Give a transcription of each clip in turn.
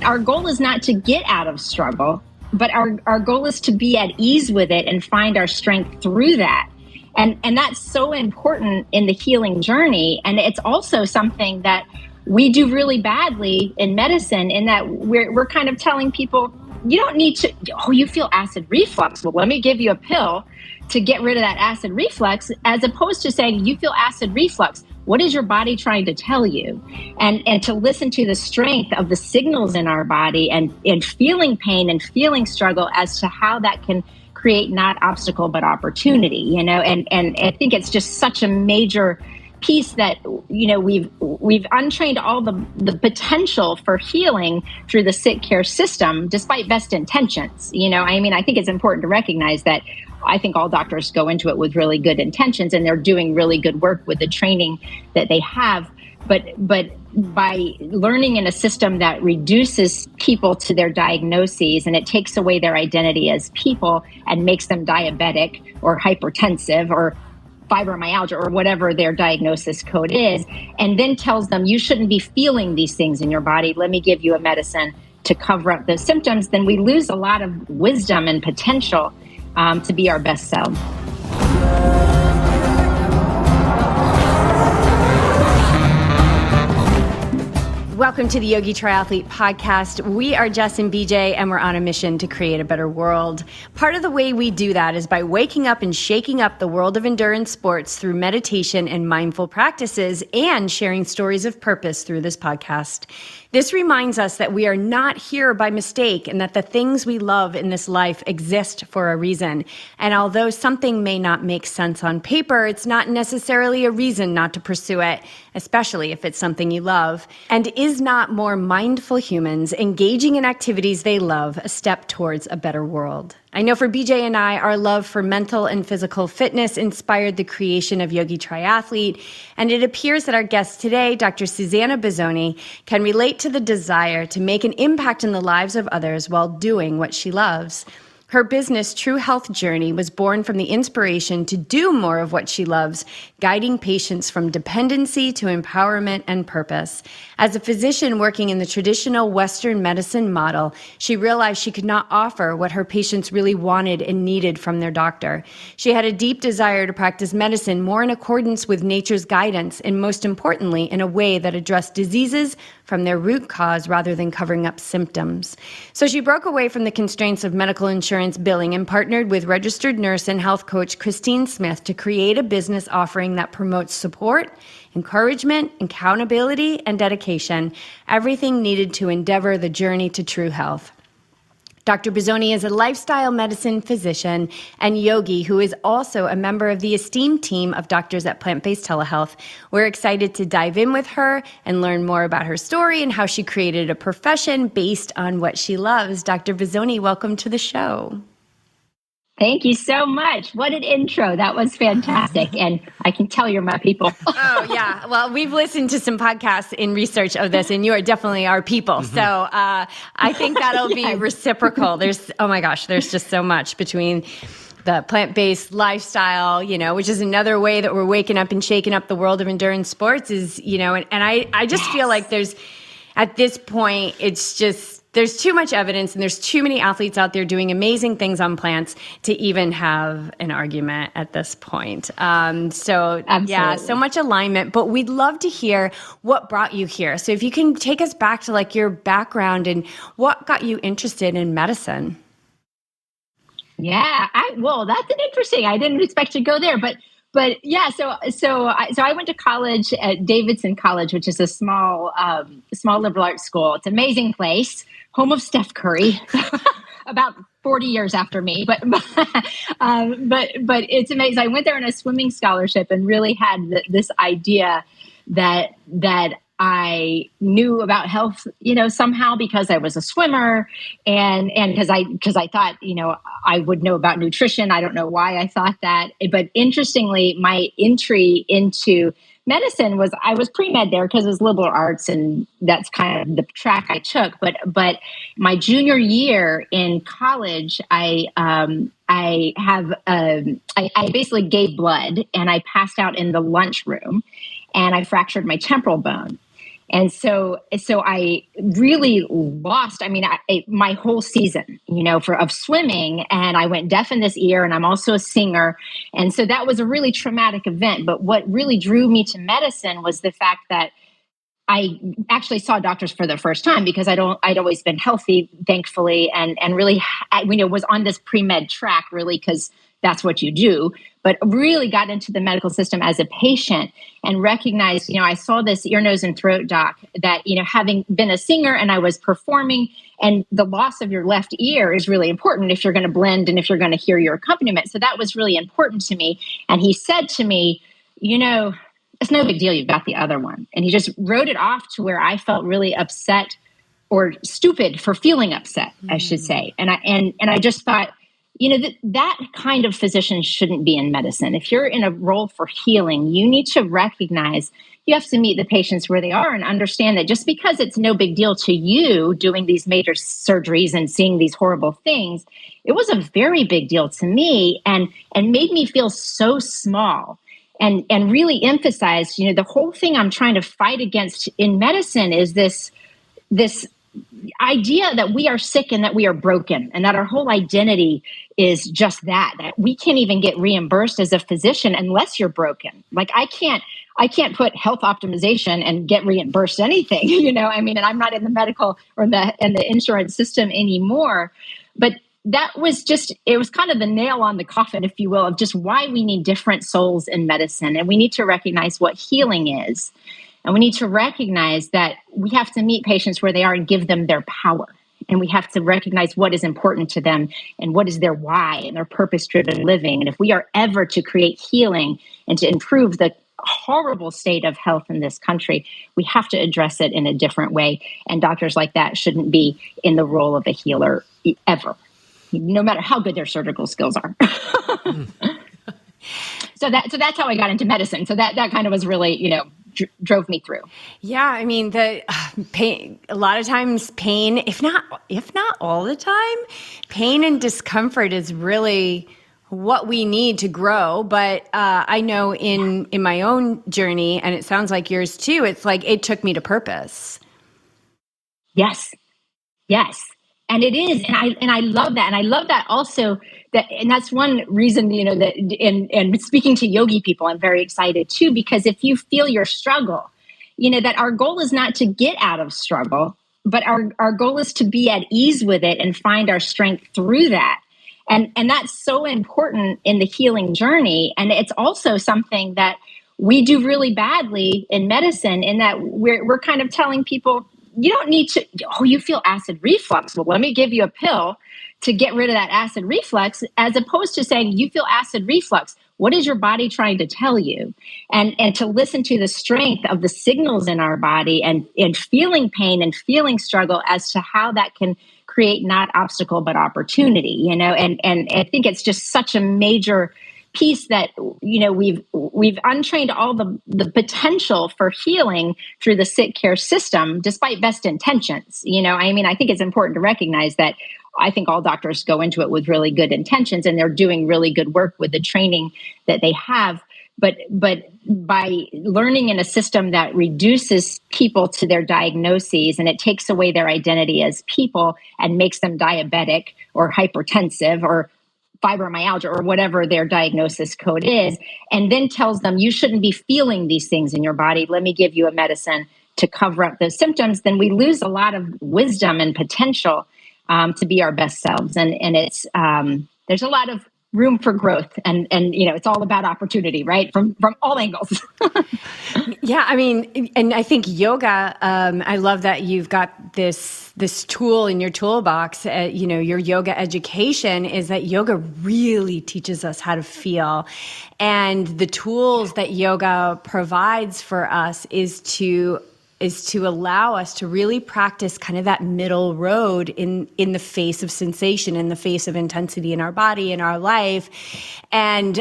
our goal is not to get out of struggle, but our goal is to be at ease with it and find our strength through that. And that's so important in the healing journey. And it's also something that we do really badly in medicine, in that we're kind of telling people, you don't need to, you feel acid reflux. Well, let me give you a pill to get rid of that acid reflux, as opposed to saying, you feel acid reflux. What is your body trying to tell you? And to listen to the strength of the signals in our body and feeling pain and feeling struggle as to how that can create not obstacle, but opportunity, and I think it's just such a major piece that, we've untrained all the potential for healing through the sick care system, despite best intentions. I think it's important to recognize that. I think all doctors go into it with really good intentions, and they're doing really good work with the training that they have. But by learning in a system that reduces people to their diagnoses, and it takes away their identity as people and makes them diabetic or hypertensive or fibromyalgia or whatever their diagnosis code is, and then tells them you shouldn't be feeling these things in your body, let me give you a medicine to cover up those symptoms, then we lose a lot of wisdom and potential to be our best self. Welcome to the Yogi Triathlete Podcast. We are Jess and BJ, and we're on a mission to create a better world. Part of the way we do that is by waking up and shaking up the world of endurance sports through meditation and mindful practices, and sharing stories of purpose through this podcast. This reminds us that we are not here by mistake, and that the things we love in this life exist for a reason. And although something may not make sense on paper, it's not necessarily a reason not to pursue it, especially if it's something you love. And is not more mindful humans engaging in activities they love a step towards a better world? I know for BJ and I, our love for mental and physical fitness inspired the creation of Yogi Triathlete, and it appears that our guest today, Dr. Susannah Bozzone, can relate to the desire to make an impact in the lives of others while doing what she loves. Her business, True Health Journey, was born from the inspiration to do more of what she loves, guiding patients from dependency to empowerment and purpose. As a physician working in the traditional Western medicine model, she realized she could not offer what her patients really wanted and needed from their doctor. She had a deep desire to practice medicine more in accordance with nature's guidance, and most importantly, in a way that addressed diseases from their root cause rather than covering up symptoms. So she broke away from the constraints of medical insurance billing and partnered with registered nurse and health coach Christine Smith to create a business offering that promotes support, encouragement, accountability, and dedication, everything needed to endeavor the journey to true health. Dr. Bozzone is a lifestyle medicine physician and yogi who is also a member of the esteemed team of doctors at Plant-Based Telehealth. We're excited to dive in with her and learn more about her story and how she created a profession based on what she loves. Dr. Bozzone, welcome to the show. Thank you so much. What an intro. That was fantastic. And I can tell you're my people. Oh, yeah. Well, we've listened to some podcasts in research of this, and you are definitely our people. Mm-hmm. So I think that'll be reciprocal. There's just so much between the plant-based lifestyle, which is another way that we're waking up and shaking up the world of endurance sports is, and I just feel like at this point, there's too much evidence and there's too many athletes out there doing amazing things on plants to even have an argument at this point. Yeah, so much alignment, but we'd love to hear what brought you here. So if you can take us back to your background and what got you interested in medicine. Yeah, that's an interesting, I didn't expect to go there, but yeah, so I went to college at Davidson College, which is a small liberal arts school. It's an amazing place, home of Steph Curry, about 40 years after me. But it's amazing. I went there on a swimming scholarship and really had this idea that I knew about health, somehow because I was a swimmer and because I thought, I would know about nutrition. I don't know why I thought that. But interestingly, my entry into medicine was, I was pre-med there because it was liberal arts and that's kind of the track I took. But my junior year in college, I basically gave blood and I passed out in the lunchroom and I fractured my temporal bone. And so I really lost, my whole season, of swimming, and I went deaf in this ear, and I'm also a singer. And so that was a really traumatic event. But what really drew me to medicine was the fact that I actually saw doctors for the first time, because I'd always been healthy, thankfully, and really, was on this pre-med track, really, because that's what you do, but really got into the medical system as a patient and recognized, I saw this ear, nose, and throat doc that, having been a singer and I was performing, and the loss of your left ear is really important if you're going to blend and if you're going to hear your accompaniment. So that was really important to me. And he said to me, it's no big deal, you've got the other one. And he just wrote it off to where I felt really upset, or stupid for feeling upset, I should say. And I just thought, that kind of physician shouldn't be in medicine. If you're in a role for healing, you need to recognize you have to meet the patients where they are and understand that just because it's no big deal to you doing these major surgeries and seeing these horrible things, it was a very big deal to me, and made me feel so small. And really emphasized, the whole thing I'm trying to fight against in medicine is this idea that we are sick and that we are broken, and that our whole identity is just that we can't even get reimbursed as a physician unless you're broken. Like I can't put health optimization and get reimbursed anything, and I'm not in the medical or in the insurance system anymore. But that was it was kind of the nail on the coffin, if you will, of just why we need different souls in medicine. And we need to recognize what healing is. And we need to recognize that we have to meet patients where they are and give them their power. And we have to recognize what is important to them and what is their why and their purpose-driven living. And if we are ever to create healing and to improve the horrible state of health in this country, we have to address it in a different way. And doctors like that shouldn't be in the role of a healer ever, no matter how good their surgical skills are. So that's how I got into medicine. So that kind of was really, drove me through. Yeah, the pain. A lot of times, pain, if not all the time, pain and discomfort is really what we need to grow. But I know in my own journey, and it sounds like yours too, it's like it took me to purpose. Yes. And it is, and I love that, and I love that also. And that's one reason, that in speaking to yogi people, I'm very excited too, because if you feel your struggle, that our goal is not to get out of struggle, but our goal is to be at ease with it and find our strength through that. And that's so important in the healing journey. And it's also something that we do really badly in medicine, in that we're kind of telling people, you don't need to, you feel acid reflux. Well, let me give you a pill to get rid of that acid reflux, as opposed to saying, you feel acid reflux. What is your body trying to tell you? And to listen to the strength of the signals in our body, and feeling pain and feeling struggle as to how that can create not obstacle, but opportunity, and I think it's just such a major piece that, we've untrained all the potential for healing through the sick care system, despite best intentions. I think it's important to recognize that I think all doctors go into it with really good intentions, and they're doing really good work with the training that they have. But by learning in a system that reduces people to their diagnoses, and it takes away their identity as people and makes them diabetic or hypertensive or fibromyalgia or whatever their diagnosis code is, and then tells them you shouldn't be feeling these things in your body, let me give you a medicine to cover up those symptoms, then we lose a lot of wisdom and potential to be our best selves. And it's there's a lot of room for growth, and it's all about opportunity, right? From all angles. Yeah, and I think yoga, I love that you've got this tool in your toolbox. Your yoga education is that yoga really teaches us how to feel. And the tools that yoga provides for us is to allow us to really practice kind of that middle road in the face of sensation, in the face of intensity in our body, in our life. And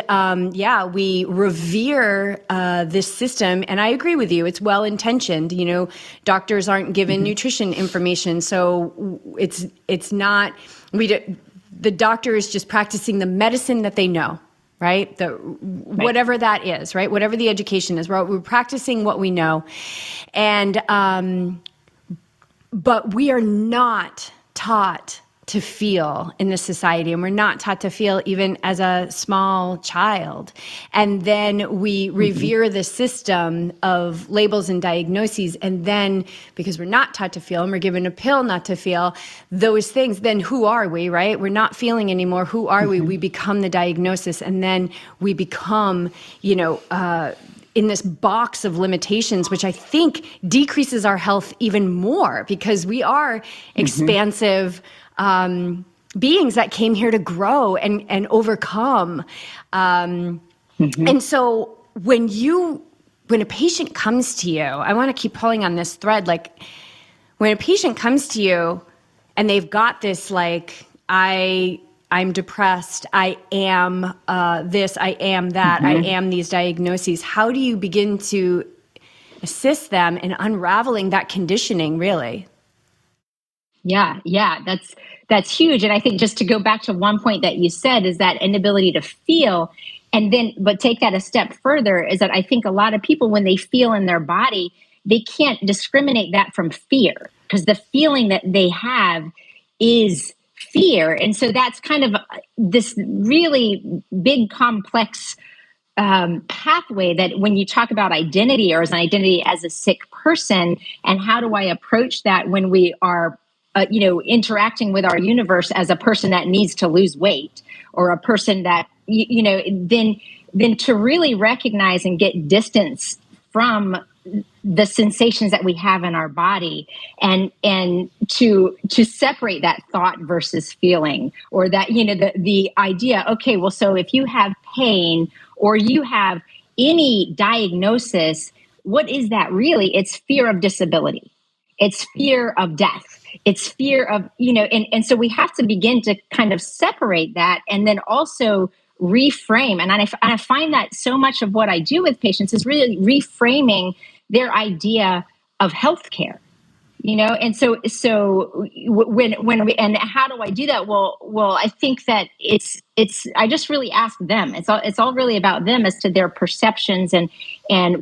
we revere this system. And I agree with you. It's well-intentioned. Doctors aren't given nutrition information. So it's not, the doctor is just practicing the medicine that they know. right? Whatever that is, right? Whatever the education is, we're practicing what we know. And, but we are not taught to feel in this society, and we're not taught to feel even as a small child. And then we revere the system of labels and diagnoses, and then because we're not taught to feel and we're given a pill not to feel those things, then who are we, right? We're not feeling anymore. Who are we? We become the diagnosis, and then we become, in this box of limitations, which I think decreases our health even more, because we are expansive beings that came here to grow and overcome. And so when a patient comes to you, I want to keep pulling on this thread, like when a patient comes to you and they've got this, like, I'm depressed, I am this, I am that, I am these diagnoses, how do you begin to assist them in unraveling that conditioning, really? Yeah, that's huge. And I think just to go back to one point that you said is that inability to feel, and then, but take that a step further, is that I think a lot of people, when they feel in their body, they can't discriminate that from fear, because the feeling that they have is fear. And so that's kind of this really big, complex pathway that when you talk about identity, or as an identity as a sick person, and how do I approach that when we are interacting with our universe as a person that needs to lose weight, or a person that, then to really recognize and get distance from the sensations that we have in our body, and to separate that thought versus feeling, or that, the idea, okay, well, so if you have pain or you have any diagnosis, what is that really? It's fear of disability. It's fear of death. It's fear of, and so we have to begin to kind of separate that, and then also reframe. And I find that so much of what I do with patients is really reframing their idea of healthcare. And so when we, and how do I do that? Well, I think that I just really ask them. It's all really about them as to their perceptions, and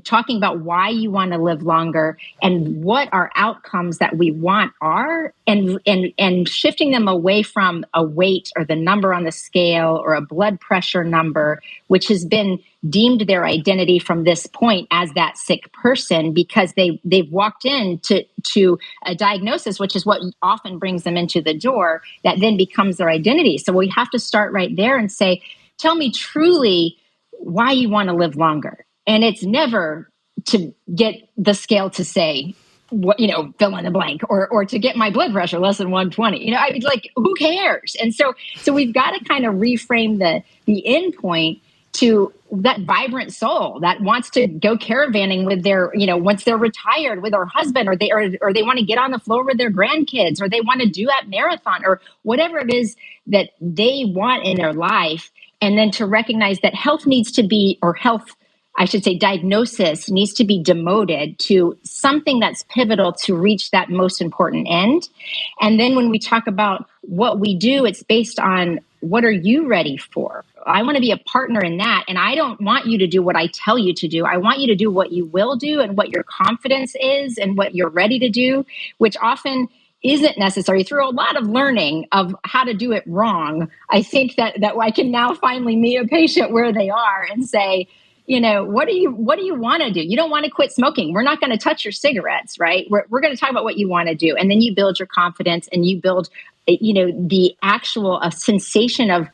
talking about why you want to live longer and what our outcomes that we want are, and shifting them away from a weight or the number on the scale or a blood pressure number, which has been deemed their identity from this point as that sick person, because they've walked into a diagnosis, which is what often brings them into the door, that then becomes their identity. So we have to start right there and say, tell me truly why you want to live longer. And it's never to get the scale to say, what, fill in the blank, or to get my blood pressure less than 120. I mean, like, who cares? And so we've got to kind of reframe the end point to that vibrant soul that wants to go caravanning with their, once they're retired, with their husband, or they want to get on the floor with their grandkids, or they want to do that marathon, or whatever it is that they want in their life. And then to recognize that health needs to be, or health, I should say, diagnosis needs to be demoted to something that's pivotal to reach that most important end. And then when we talk about what we do, it's based on, what are you ready for? I want to be a partner in that. And I don't want you to do what I tell you to do. I want you to do what you will do, and what your confidence is, and what you're ready to do, which often isn't necessary. Through a lot of learning of how to do it wrong, I think that I can now finally meet a patient where they are and say, what do you want to do? You don't want to quit smoking. We're not going to touch your cigarettes, right? We're going to talk about what you want to do. And then you build your confidence, and you build, the actual sensation of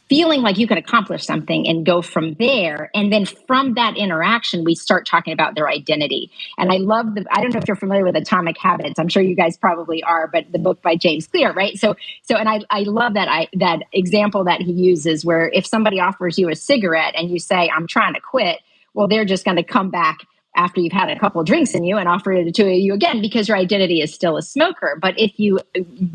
feeling like you can accomplish something, and go from there. And then from that interaction, we start talking about their identity. And I love I don't know if you're familiar with Atomic Habits. I'm sure you guys probably are, but the book by James Clear, right? So, and I love that example that he uses, where if somebody offers you a cigarette and you say, I'm trying to quit, well, they're just going to come back after you've had a couple of drinks in you and offer it to you again, because your identity is still a smoker. But if you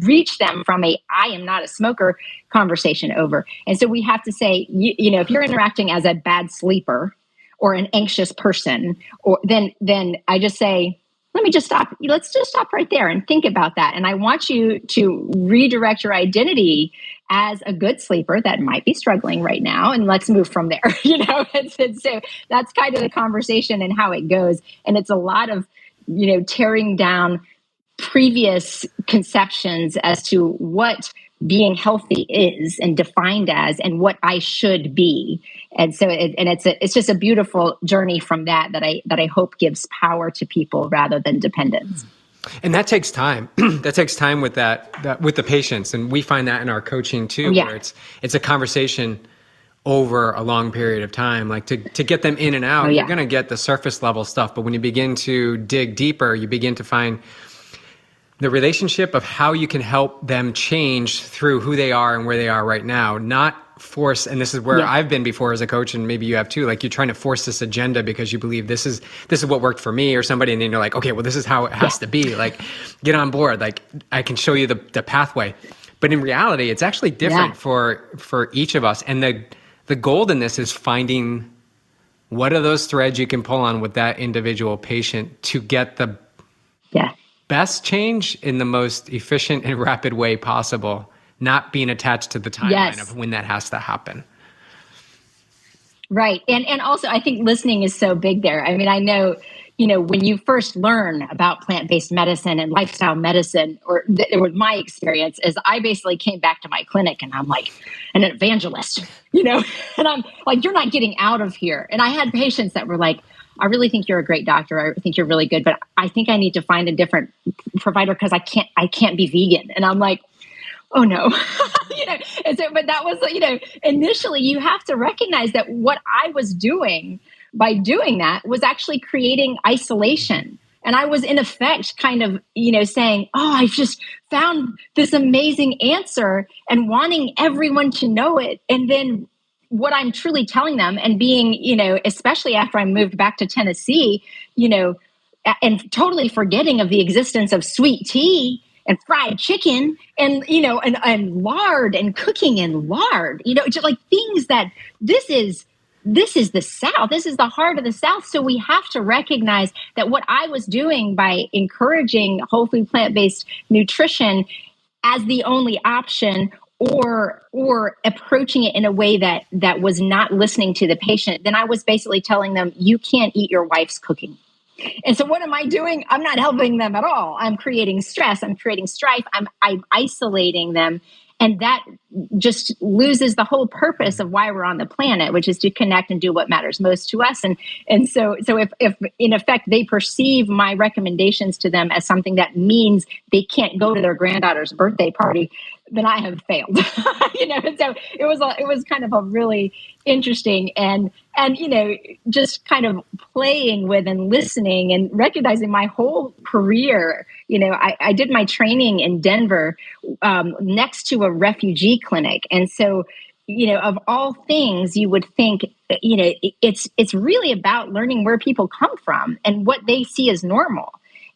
reach them from I am not a smoker conversation over. And so we have to say, if you're interacting as a bad sleeper or an anxious person, or then I just say, let me just stop. Let's just stop right there and think about that. And I want you to redirect your identity as a good sleeper that might be struggling right now, and let's move from there. And so that's kind of the conversation and how it goes. And it's a lot of, tearing down previous conceptions as to what being healthy is and defined as, and what I should be. And so, it's just a beautiful journey from that I hope gives power to people rather than dependence. And that takes time. That takes time with that with the patients, and we find that in our coaching too, where it's a conversation over a long period of time. Like to get them in and out, you're going to get the surface level stuff, but when you begin to dig deeper, you begin to find the relationship of how you can help them change through who they are and where they are right now, not force. And this is where I've been before as a coach, and maybe you have too. Like you're trying to force this agenda because you believe this is what worked for me or somebody, and then you're like, okay, well, this is how it has to be. Like, get on board. Like I can show you the pathway. But in reality, it's actually different for each of us. And the gold in this is finding what are those threads you can pull on with that individual patient to get the best change in the most efficient and rapid way possible, not being attached to the timeline of when that has to happen. Right. And also, I think listening is so big there. I mean, I know, when you first learn about plant-based medicine and lifestyle medicine, or my experience is I basically came back to my clinic and I'm like an evangelist, and I'm like, you're not getting out of here. And I had patients that were like, I really think you're a great doctor. I think you're really good, but I think I need to find a different provider because I can't be vegan. And I'm like, oh no, And so, but that was, initially you have to recognize that what I was doing by doing that was actually creating isolation. And I was in effect kind of, saying, oh, I've just found this amazing answer and wanting everyone to know it. And then what I'm truly telling them and being, especially after I moved back to Tennessee, and totally forgetting of the existence of sweet tea and fried chicken and, and lard and cooking in lard, just like things that this is the South. This is the heart of the South. So we have to recognize that what I was doing by encouraging whole food plant-based nutrition as the only option, or approaching it in a way that was not listening to the patient, then I was basically telling them, you can't eat your wife's cooking. And so what am I doing? I'm not helping them at all. I'm creating stress. I'm creating strife. I'm isolating them. And that just loses the whole purpose of why we're on the planet, which is to connect and do what matters most to us. And so if in effect they perceive my recommendations to them as something that means they can't go to their granddaughter's birthday party, then I have failed. So it was kind of a really interesting and just kind of playing with and listening and recognizing my whole career. I did my training in Denver next to a refugee clinic. And so, of all things, you would think, it's really about learning where people come from and what they see as normal.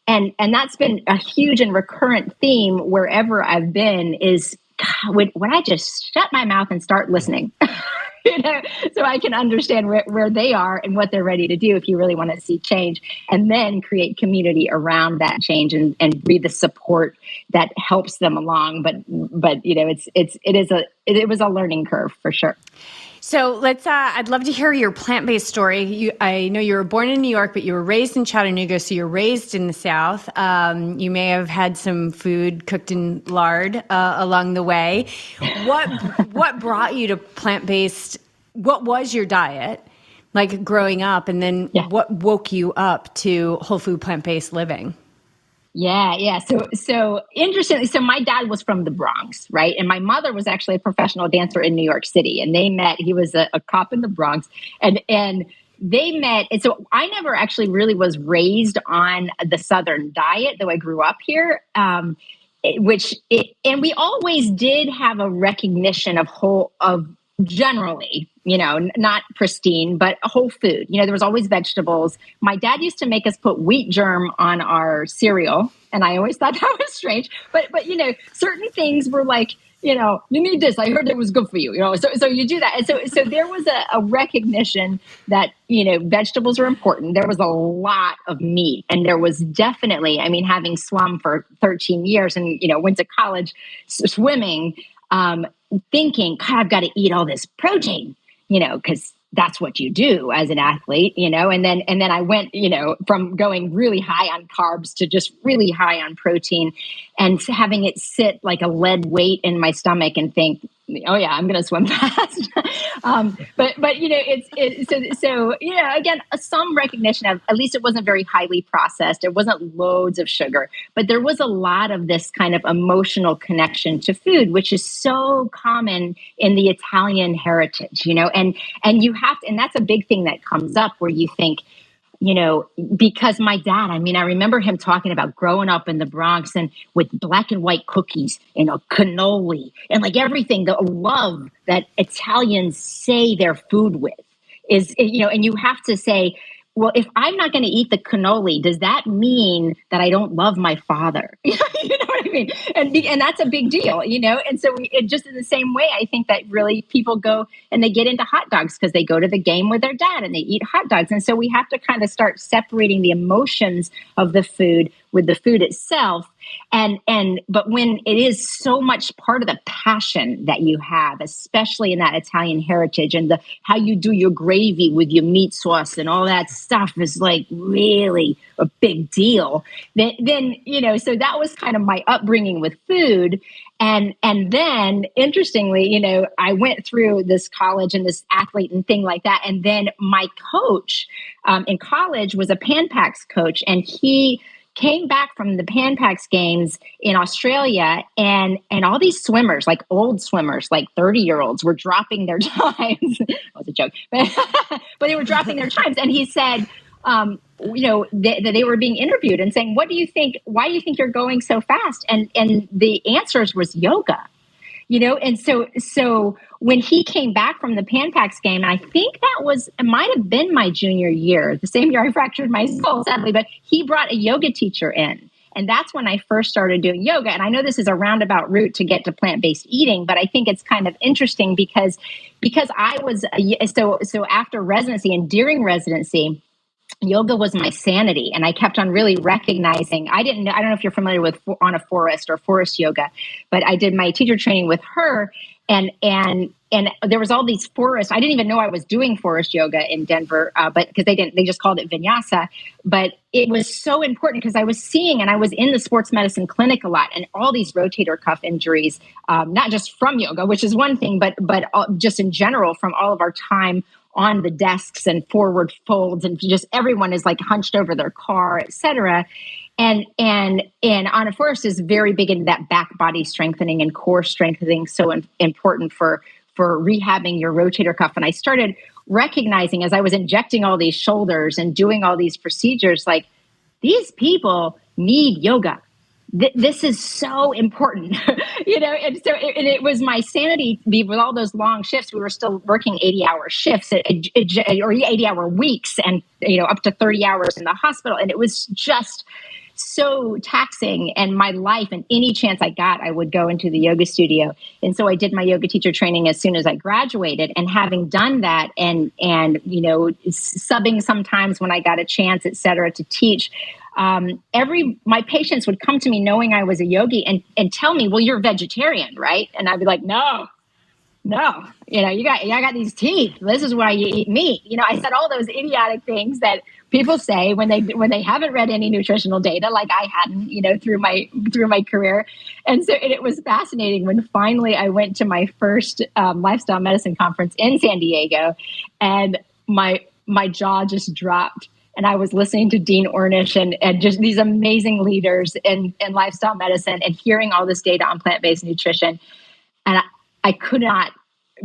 And that's been a huge and recurrent theme wherever I've been is, God, when I just shut my mouth and start listening, so I can understand where they are and what they're ready to do if you really want to see change, and then create community around that change and be the support that helps them along. But it was a learning curve for sure. So I'd love to hear your plant-based story. I know you were born in New York, but you were raised in Chattanooga, so you're raised in the South. You may have had some food cooked in lard along the way. What brought you to plant-based? What was your diet like growing up? And then what woke you up to whole food plant-based living? Yeah. So interestingly, so my dad was from the Bronx, right? And my mother was actually a professional dancer in New York City. And they met, he was a cop in the Bronx. And they met. And so I never actually really was raised on the Southern diet, though I grew up here. And we always did have a recognition of generally, not pristine, but whole food. There was always vegetables. My dad used to make us put wheat germ on our cereal. And I always thought that was strange. But certain things were like, you need this. I heard it was good for you. So you do that. And so there was a recognition that, vegetables are important. There was a lot of meat. And there was definitely, having swum for 13 years and, went to college swimming, thinking, God, I've got to eat all this protein, because that's what you do as an athlete, and then I went, from going really high on carbs to just really high on protein, and having it sit like a lead weight in my stomach and think, oh yeah, I'm going to swim fast. But again, some recognition of, at least it wasn't very highly processed. It wasn't loads of sugar, but there was a lot of this kind of emotional connection to food, which is so common in the Italian heritage, and you have to, and that's a big thing that comes up where you think, because my dad, I remember him talking about growing up in the Bronx and with black and white cookies and a cannoli and like everything, the love that Italians say their food with is, and you have to say, well, if I'm not going to eat the cannoli, does that mean that I don't love my father? You know what I mean? And that's a big deal, And so it just in the same way, I think that really people go and they get into hot dogs because they go to the game with their dad and they eat hot dogs. And so we have to kind of start separating the emotions of the food with the food itself. But when it is so much part of the passion that you have, especially in that Italian heritage, and how you do your gravy with your meat sauce and all that stuff is like really a big deal. Then so that was kind of my upbringing with food. And then interestingly, I went through this college and this athlete and thing like that. And then my coach in college was a Pan-Pacs coach, and he came back from the Pan-Pacs games in Australia, and all these swimmers, like old swimmers, like 30-year-olds, were dropping their times. That was a joke, but they were dropping their times. And he said, that they were being interviewed and saying, "What do you think? Why do you think you're going so fast?" And the answers was yoga. And so when he came back from the Pan-Pacs game, and I think it might have been my junior year, the same year I fractured my skull, sadly, but he brought a yoga teacher in. And that's when I first started doing yoga. And I know this is a roundabout route to get to plant-based eating, but I think it's kind of interesting because I was, so after residency and during residency, yoga was my sanity. And I kept on really recognizing, I don't know if you're familiar with On a Forest or forest yoga, but I did my teacher training with her, and there was all these forests. I didn't even know I was doing forest yoga in Denver, but because they just called it vinyasa. But it was so important because I was seeing, and I was in the sports medicine clinic a lot, and all these rotator cuff injuries, not just from yoga, which is one thing, but just in general from all of our time on the desks and forward folds, and just everyone is like hunched over their car, et cetera. And Anna Forrest is very big into that back body strengthening and core strengthening, so important for rehabbing your rotator cuff. And I started recognizing as I was injecting all these shoulders and doing all these procedures, like these people need yoga. This is so important, and so it was my sanity with all those long shifts. We were still working 80-hour shifts or 80-hour weeks, and up to 30 hours in the hospital. And it was just so taxing. And my life, and any chance I got, I would go into the yoga studio. And so I did my yoga teacher training as soon as I graduated. And having done that, and subbing sometimes when I got a chance, et cetera, to teach. My patients would come to me knowing I was a yogi and tell me, "Well, you're vegetarian, right?" And I'd be like, no, I got these teeth. This is why you eat meat. I said all those idiotic things that people say when they haven't read any nutritional data, like I hadn't, through my career. And so it was fascinating when finally I went to my first lifestyle medicine conference in San Diego, and my jaw just dropped. And I was listening to Dean Ornish and just these amazing leaders in lifestyle medicine, and hearing all this data on plant-based nutrition. And I could not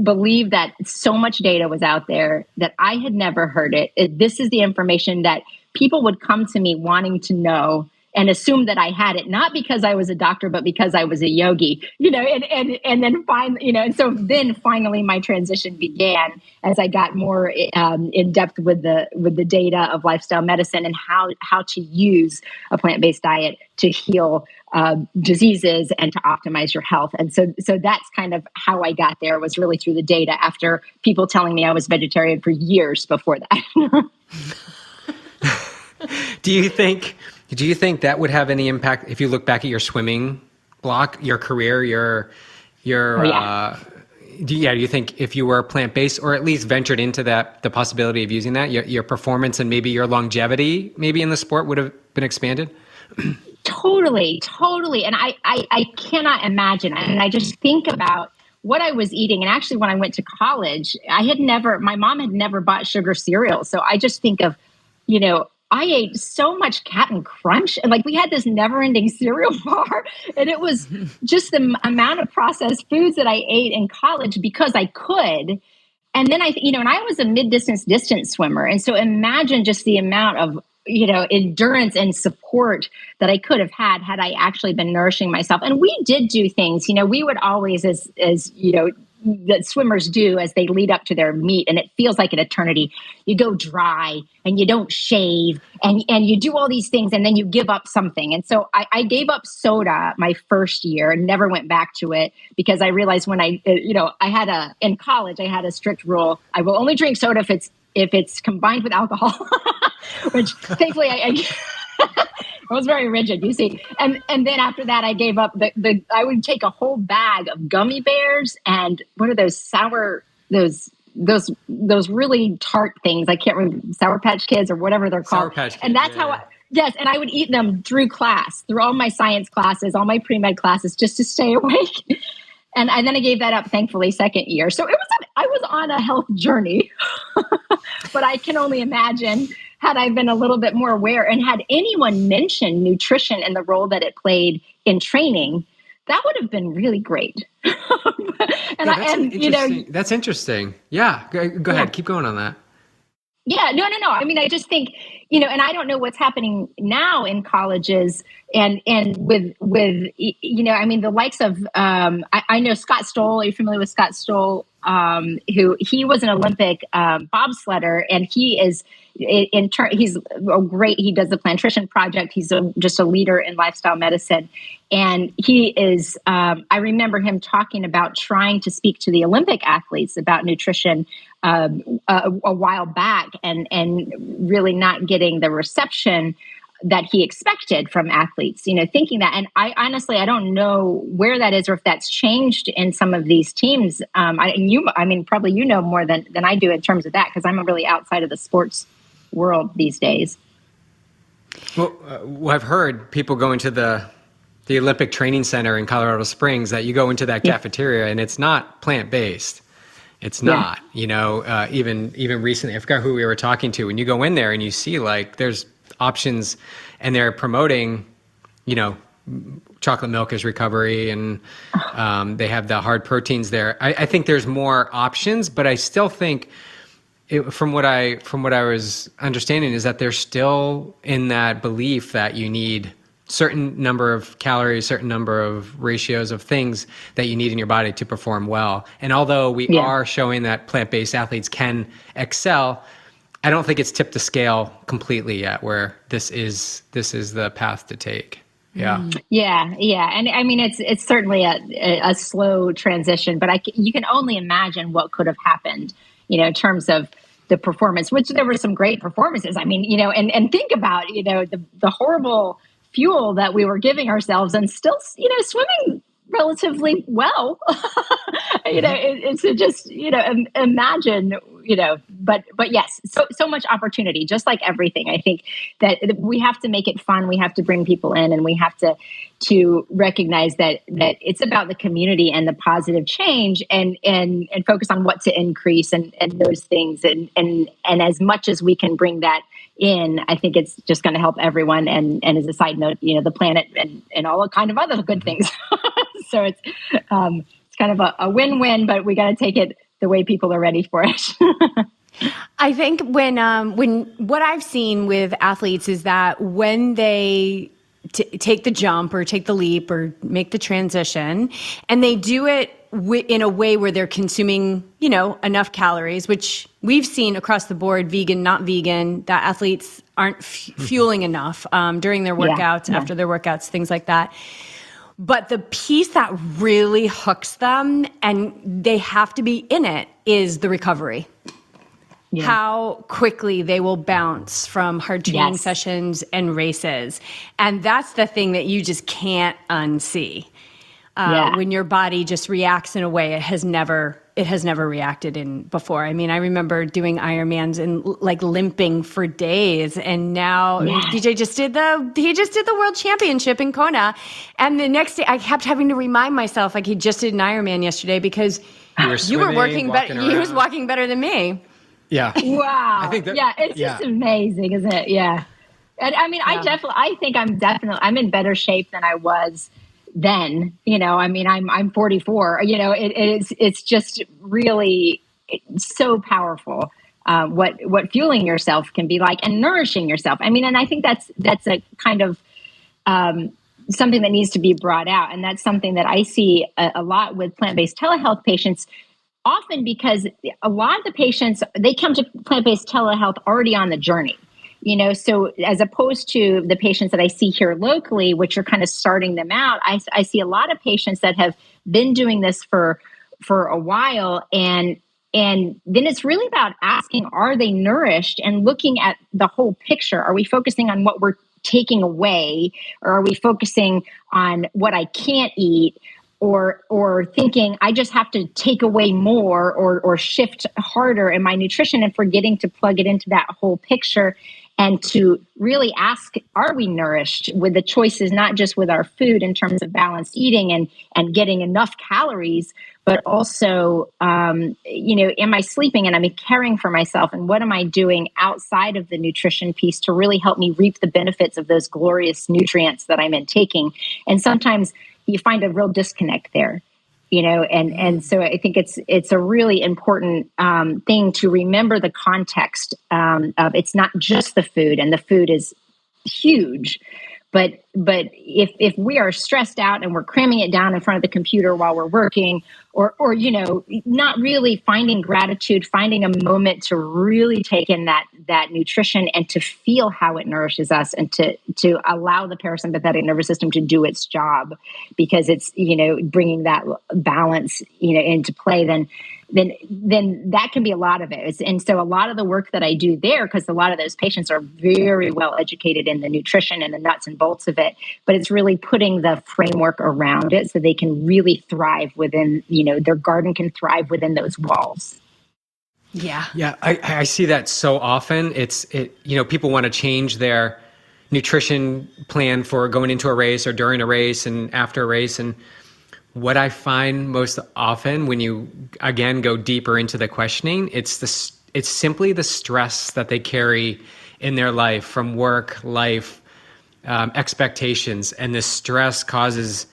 believe that so much data was out there, that I had never heard it. This is the information that people would come to me wanting to know, and assume that I had it, not because I was a doctor, but because I was a yogi, and then finally, and so then finally my transition began as I got more in depth with the data of lifestyle medicine and how to use a plant-based diet to heal diseases and to optimize your health. And so that's kind of how I got there, was really through the data, after people telling me I was vegetarian for years before that. Do you think that would have any impact if you look back at your swimming block, your career, do you think if you were plant-based or at least ventured into the possibility of using that, your performance and maybe your longevity maybe in the sport would have been expanded? Totally. And I cannot imagine. And I just think about what I was eating. And actually, when I went to college, my mom had never bought sugar cereal. So I just think of, I ate so much Captain Crunch, and like we had this never-ending cereal bar, and it was just the amount of processed foods that I ate in college because I could. And then and I was a mid-distance swimmer, and so imagine just the amount of endurance and support that I could have had I actually been nourishing myself. And we did do things, we would always, as that swimmers do as they lead up to their meet, and it feels like an eternity. You go dry and you don't shave and you do all these things, and then you give up something. And so I gave up soda my first year and never went back to it because I realized when in college, I had a strict rule. I will only drink soda if it's combined with alcohol, which thankfully I was very rigid, you see. And then after that, I gave up I would take a whole bag of gummy bears and what are those sour, those really tart things. I can't remember, Sour Patch Kids or whatever they're called. Sour Patch Kids, and that's how yes. And I would eat them through all my science classes, all my pre-med classes, just to stay awake. And then I gave that up, thankfully, second year. So I was on a health journey, but I can only imagine had I been a little bit more aware and had anyone mentioned nutrition and the role that it played in training, that would have been really great. That's interesting. Yeah. Go ahead. Keep going on that. Yeah, no. I mean, I just think, and I don't know what's happening now in colleges and with the likes of, I know Scott Stoll. Are you familiar with Scott Stoll? He was an Olympic bobsledder, and he's great. He does the Plantrition Project. He's just a leader in lifestyle medicine. And he is, I remember him talking about trying to speak to the Olympic athletes about nutrition a while back and really not getting the reception that he expected from athletes, thinking that. And I honestly, I don't know where that is or if that's changed in some of these teams. Probably more than I do in terms of that, because I'm really outside of the sports world these days. Well, I've heard people go into the Olympic Training Center in Colorado Springs, that you go into that cafeteria and it's not plant-based. It's not, even recently, I forgot who we were talking to, when you go in there and you see like there's options and they're promoting, chocolate milk as recovery, and they have the hard proteins there. I think there's more options, but I still think from what I was understanding is that they're still in that belief that you need certain number of calories, certain number of ratios of things that you need in your body to perform well. And although we are showing that plant-based athletes can excel, I don't think it's tipped the scale completely yet where this is the path to take. Yeah. Yeah. And I mean, it's certainly a slow transition, but you can only imagine what could have happened, in terms of the performance, which there were some great performances. I mean, and think about, the horrible fuel that we were giving ourselves and still, swimming relatively well. It's just, imagine, but yes, so much opportunity, just like everything. I think that we have to make it fun. We have to bring people in, and we have to recognize that it's about the community and the positive change, and focus on what to increase and those things. And as much as we can bring that in, I think it's just going to help everyone. And as a side note, the planet and all kind of other good things. So it's kind of a win-win, but we got to take it the way people are ready for it. I think when what I've seen with athletes is that when they take the jump or take the leap or make the transition, and they do it in a way where they're consuming, enough calories, which we've seen across the board, vegan, not vegan, that athletes aren't fueling enough during their workouts, after their workouts, things like that. But the piece that really hooks them, and they have to be in it, is the recovery. Yeah. How quickly they will bounce from hard training sessions and races. And that's the thing that you just can't unsee. when your body just reacts in a way it has never reacted in before. I mean, I remember doing Ironmans and like limping for days, and now DJ just did the World Championship in Kona, and the next day I kept having to remind myself like he just did an Ironman yesterday because you were working better. He was walking better than me. Yeah. Wow. I think it's just amazing, isn't it? Yeah. And I mean, I think I'm in better shape than I was then. You know, I mean, I'm 44. You know, it's just really so powerful what fueling yourself can be like and nourishing yourself. I mean, and I think that's a kind of something that needs to be brought out, and that's something that I see a lot with plant-based telehealth patients. Often because a lot of the patients, they come to plant-based telehealth already on the journey, you know, so as opposed to the patients that I see here locally, which are kind of starting them out, I see a lot of patients that have been doing this for a while. And then it's really about asking, are they nourished, and looking at the whole picture? Are we focusing on what we're taking away, or are we focusing on what I can't eat? Or thinking I just have to take away more or shift harder in my nutrition, and forgetting to plug it into that whole picture and to really ask, are we nourished with the choices, not just with our food in terms of balanced eating and getting enough calories, but also, you know, am I sleeping and I'm caring for myself? And what am I doing outside of the nutrition piece to really help me reap the benefits of those glorious nutrients that I'm intaking? And sometimes you find a real disconnect there, you know, and so I think it's a really important thing to remember the context of it's not just the food, and the food is huge, but if we are stressed out and we're cramming it down in front of the computer while we're working, or you know, not really finding gratitude, finding a moment to really take in that nutrition and to feel how it nourishes us, and to allow the parasympathetic nervous system to do its job, because it's, you know, bringing that balance, you know, into play, then that can be a lot of it. And so a lot of the work that I do there, because a lot of those patients are very well educated in the nutrition and the nuts and bolts of it, but it's really putting the framework around it so they can really thrive within, you know, their garden can thrive within those walls. Yeah. Yeah. I see that so often. You know, people want to change their nutrition plan for going into a race or during a race and after a race. And what I find most often when you, again, go deeper into the questioning, it's simply the stress that they carry in their life from work, life, expectations. And this stress causes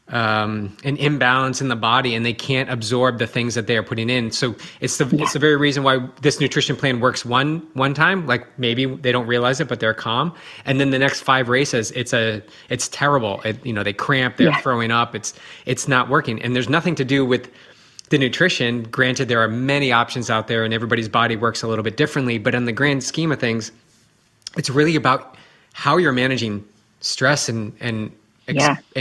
an imbalance in the body, and they can't absorb the things that they are putting in. So it's the very reason why this nutrition plan works one time, like maybe they don't realize it, but they're calm. And then the next 5 races, it's terrible. You know, they cramp, they're throwing up. It's not working. And there's nothing to do with the nutrition. Granted, there are many options out there and everybody's body works a little bit differently, but in the grand scheme of things, it's really about how you're managing stress and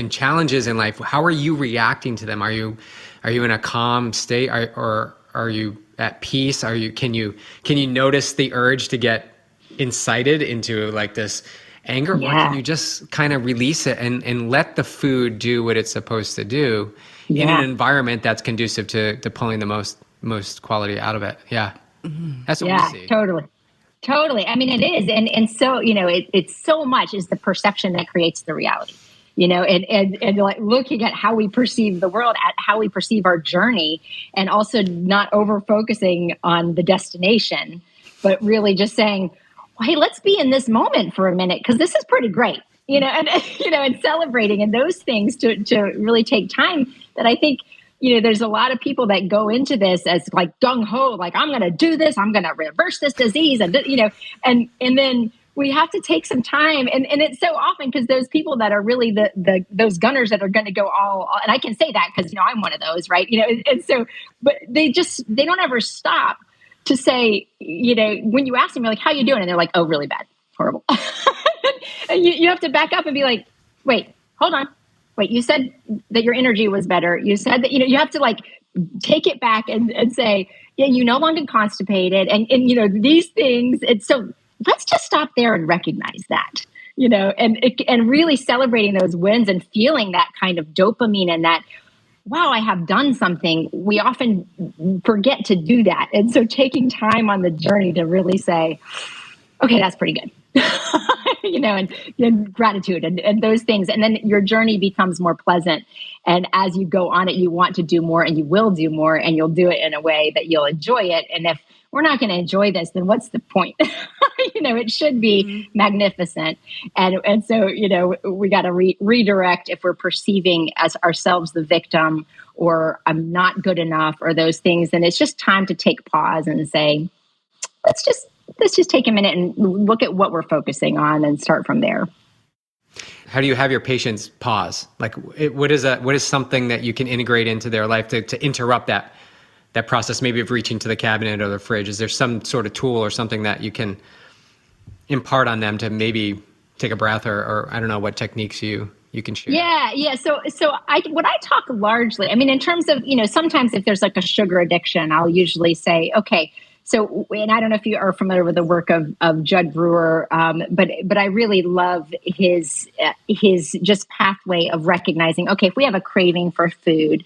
challenges in life. How are you reacting to them? Are you in a calm state, or are you at peace? Can you notice the urge to get incited into like this anger, or can you just kind of release it and let the food do what it's supposed to do in an environment that's conducive to pulling the most quality out of it? Yeah. Mm-hmm. That's what we see. Totally. I mean, it is. And so, you know, it's so much is the perception that creates the reality. You know, and like looking at how we perceive the world, at how we perceive our journey, and also not over focusing on the destination, but really just saying, well, hey, let's be in this moment for a minute, because this is pretty great, you know, and celebrating, and those things to really take time. That I think, you know, there's a lot of people that go into this as like gung ho, like I'm going to do this, I'm going to reverse this disease, and you know, and then we have to take some time, and it's so often because those people that are really those gunners that are going to go all, and I can say that because, you know, I'm one of those, right? You know, and so, but they don't ever stop to say, you know, when you ask them, you're like, how you doing? And they're like, oh, really bad, horrible. And you have to back up and be like, wait, hold on. Wait, you said that your energy was better. You said that, you know, you have to like take it back and say, yeah, you no longer constipated, and you know, these things. And so let's just stop there and recognize that, and really celebrating those wins and feeling that kind of dopamine and that, wow, I have done something. We often forget to do that. And so taking time on the journey to really say, okay, that's pretty good. and gratitude and those things. And then your journey becomes more pleasant. And as you go on it, you want to do more and you will do more and you'll do it in a way that you'll enjoy it. And if we're not going to enjoy this, then what's the point? It should be magnificent. And so, we got to redirect if we're perceiving as ourselves the victim or I'm not good enough or those things. And it's just time to take pause and say, let's just take a minute and look at what we're focusing on and start from there. How do you have your patients pause? Like, what is something that you can integrate into their life to interrupt that process, maybe of reaching to the cabinet or the fridge? Is there some sort of tool or something that you can impart on them to maybe take a breath or I don't know what techniques you can share? Yeah. So what I talk largely, in terms of, sometimes if there's like a sugar addiction, I'll usually say, okay, so, and I don't know if you are familiar with the work of Judd Brewer, but I really love his just pathway of recognizing, okay, if we have a craving for food,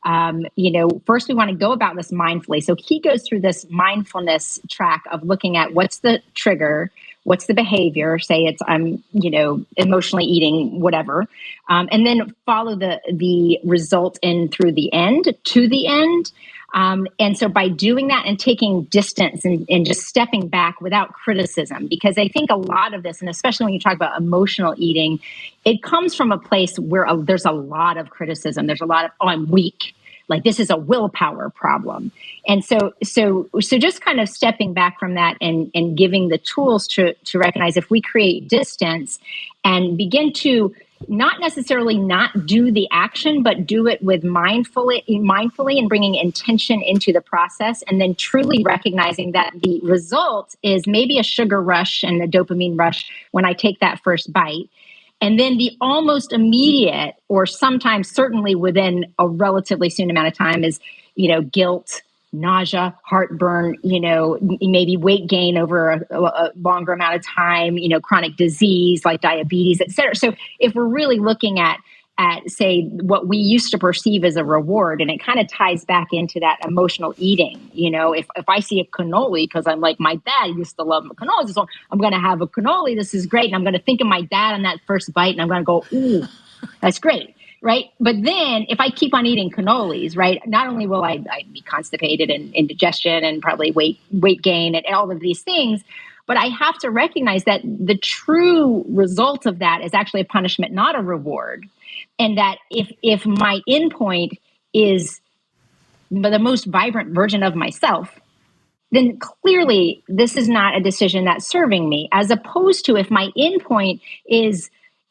first we want to go about this mindfully. So he goes through this mindfulness track of looking at what's the trigger, what's the behavior, say it's I'm, emotionally eating whatever, and then follow the result in through the end to the end. And so by doing that and taking distance and just stepping back without criticism, because I think a lot of this, and especially when you talk about emotional eating, it comes from a place where there's a lot of criticism. There's a lot of, I'm weak. Like this is a willpower problem. And so just kind of stepping back from that and giving the tools to recognize if we create distance and begin to not necessarily not do the action, but do it with mindfully and bringing intention into the process, and then truly recognizing that the result is maybe a sugar rush and a dopamine rush when I take that first bite. And then the almost immediate, or sometimes certainly within a relatively soon amount of time, is, guilt, nausea, heartburn, maybe weight gain over a longer amount of time, chronic disease like diabetes, et cetera. So if we're really looking at say what we used to perceive as a reward, and it kind of ties back into that emotional eating, if I see a cannoli, because I'm like, my dad used to love cannolis, so I'm going to have a cannoli. This is great. And I'm going to think of my dad on that first bite and I'm going to go, ooh, that's great. Right. But then if I keep on eating cannolis, right, not only will I be constipated and indigestion and probably weight gain and all of these things, but I have to recognize that the true result of that is actually a punishment, not a reward. And that if my endpoint is the most vibrant version of myself, then clearly this is not a decision that's serving me, as opposed to if my endpoint is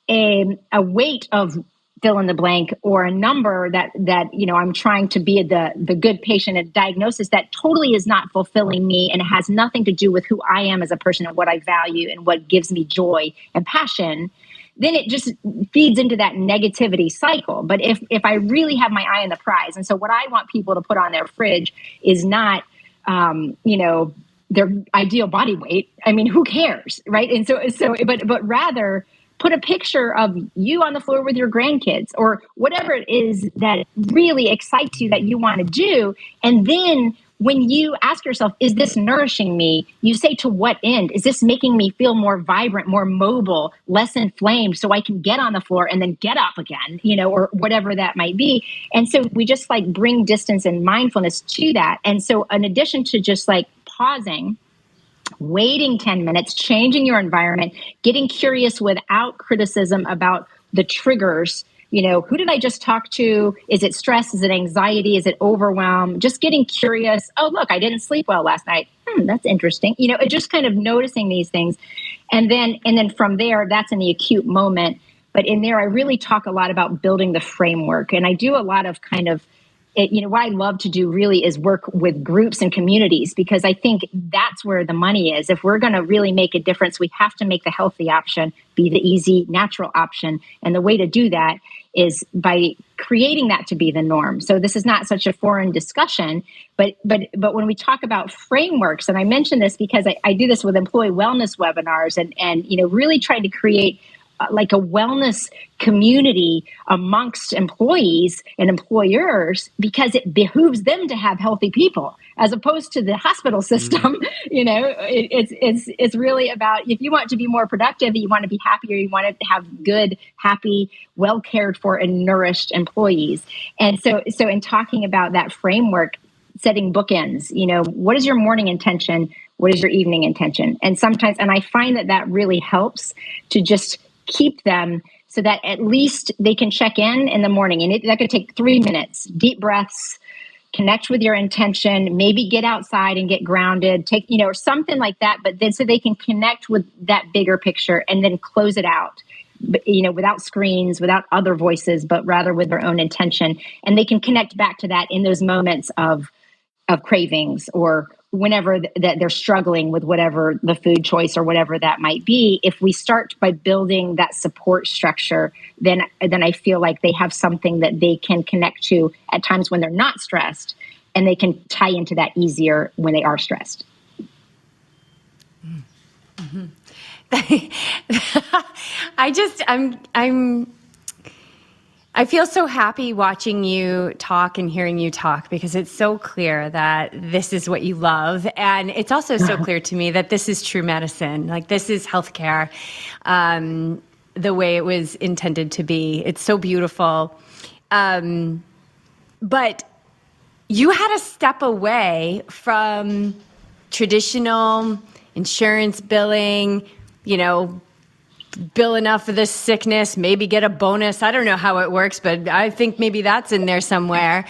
a weight of fill in the blank or a number that I'm trying to be the good patient at diagnosis that totally is not fulfilling me and it has nothing to do with who I am as a person and what I value and what gives me joy and passion, then it just feeds into that negativity cycle. But if I really have my eye on the prize, and so what I want people to put on their fridge is not, their ideal body weight. I mean, who cares, right? And but rather put a picture of you on the floor with your grandkids or whatever it is that really excites you that you want to do. And then when you ask yourself, is this nourishing me? You say, to what end? Is this making me feel more vibrant, more mobile, less inflamed so I can get on the floor and then get up again, or whatever that might be. And so we just bring distance and mindfulness to that. And so in addition to just pausing, waiting 10 minutes, changing your environment, getting curious without criticism about the triggers. Who did I just talk to? Is it stress? Is it anxiety? Is it overwhelm? Just getting curious. Oh, look, I didn't sleep well last night. That's interesting. Just kind of noticing these things. And then from there, that's in the acute moment. But in there, I really talk a lot about building the framework. And I do a lot of kind of what I love to do really is work with groups and communities, because I think that's where the money is. If we're going to really make a difference, we have to make the healthy option be the easy, natural option. And the way to do that is by creating that to be the norm. So this is not such a foreign discussion, but when we talk about frameworks, and I mention this because I do this with employee wellness webinars, and really trying to create like a wellness community amongst employees and employers, because it behooves them to have healthy people as opposed to the hospital system. It's really about, if you want to be more productive, you want to be happier, you want to have good, happy, well cared for and nourished employees. And so in talking about that framework, setting bookends, what is your morning intention? What is your evening intention? And I find that really helps to just keep them so that at least they can check in the morning. And that could take 3 minutes, deep breaths, connect with your intention, maybe get outside and get grounded, take, or something like that. But then so they can connect with that bigger picture and then close it out, without screens, without other voices, but rather with their own intention. And they can connect back to that in those moments of cravings, or whenever that they're struggling with whatever the food choice or whatever that might be. If we start by building that support structure, then I feel like they have something that they can connect to at times when they're not stressed, and they can tie into that easier when they are stressed. Mm-hmm. I feel so happy watching you talk and hearing you talk, because it's so clear that this is what you love. And it's also so clear to me that this is true medicine. Like, this is healthcare, the way it was intended to be. It's so beautiful. But you had to step away from traditional insurance billing, bill enough for this sickness, maybe get a bonus. I don't know how it works, but I think maybe that's in there somewhere.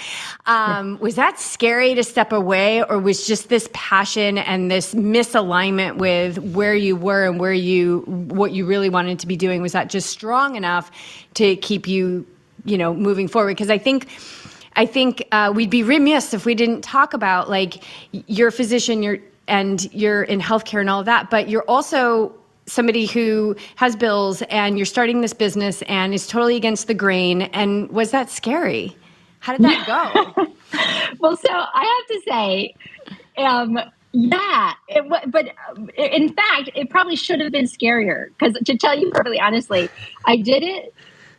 Was that scary to step away, or was just this passion and this misalignment with where you were and what you really wanted to be doing? Was that just strong enough to keep you, moving forward? Because I think we'd be remiss if we didn't talk about, like, you're a physician, you're in healthcare and all of that, but you're also somebody who has bills, and you're starting this business and is totally against the grain. And was that scary? How did that go? Well, so I have to say, but in fact, it probably should have been scarier, because to tell you perfectly honestly, I did it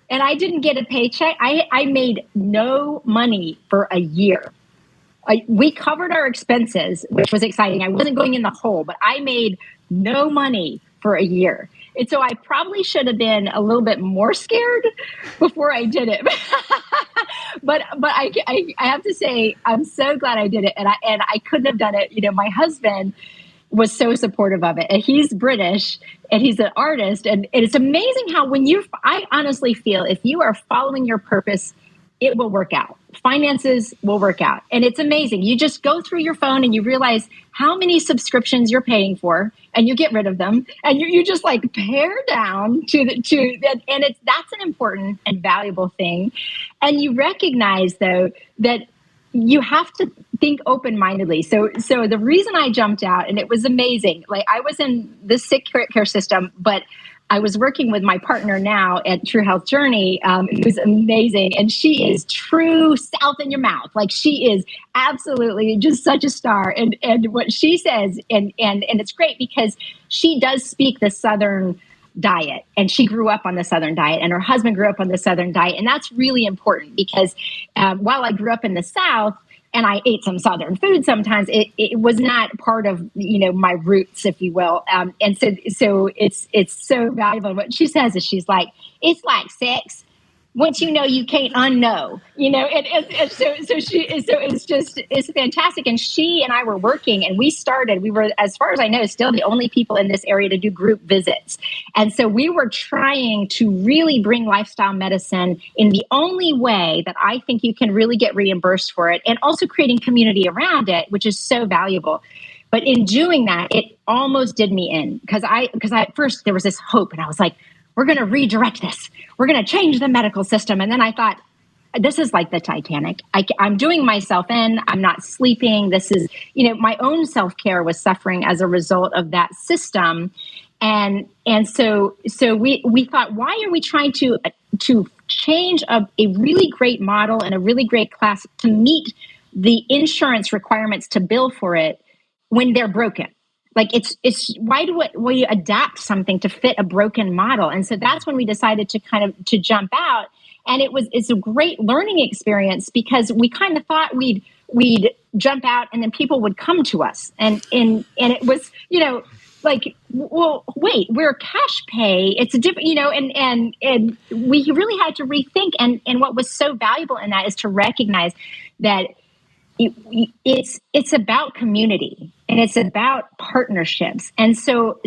and I didn't get a paycheck. I made no money for a year. We covered our expenses, which was exciting. I wasn't going in the hole, but I made no money for a year. And so I probably should have been a little bit more scared before I did it. but I have to say, I'm so glad I did it. And I couldn't have done it. My husband was so supportive of it, and he's British and he's an artist. And it's amazing how I honestly feel if you are following your purpose, it will work out. Finances will work out. And it's amazing. You just go through your phone and you realize how many subscriptions you're paying for, and you get rid of them, and you just like pare down to that. And that's an important and valuable thing. And you recognize, though, that you have to think open-mindedly. So the reason I jumped out, and it was amazing, like I was in the sick care system, but I was working with my partner now at True Health Journey, who's amazing. And she is true South in your mouth. Like, she is absolutely just such a star. And what she says, and it's great because she does speak the Southern diet, and she grew up on the Southern diet, and her husband grew up on the Southern diet. And that's really important because while I grew up in the South, and I ate some Southern food sometimes, it was not part of, my roots, if you will. And so it's so valuable. What she says is, she's like, it's like sex. Once you know, you can't unknow, and so it's fantastic. And she and I were working, and we were, as far as I know, still the only people in this area to do group visits. And so we were trying to really bring lifestyle medicine in the only way that I think you can really get reimbursed for it, and also creating community around it, which is so valuable. But in doing that, it almost did me in, because at first there was this hope, and I was like, we're going to redirect this. We're going to change the medical system. And then I thought, this is like the Titanic. I'm doing myself in, I'm not sleeping. This is, my own self-care was suffering as a result of that system. And so we thought, why are we trying to change a really great model and a really great class to meet the insurance requirements to bill for it when they're broken? Like it's why do we adapt something to fit a broken model? And so that's when we decided to jump out. And it's a great learning experience because we kind of thought we'd jump out and then people would come to us. And it was, like, well, wait, we're cash pay. It's a different, and we really had to rethink. And what was so valuable in that is to recognize that it's about community and it's about partnerships. And so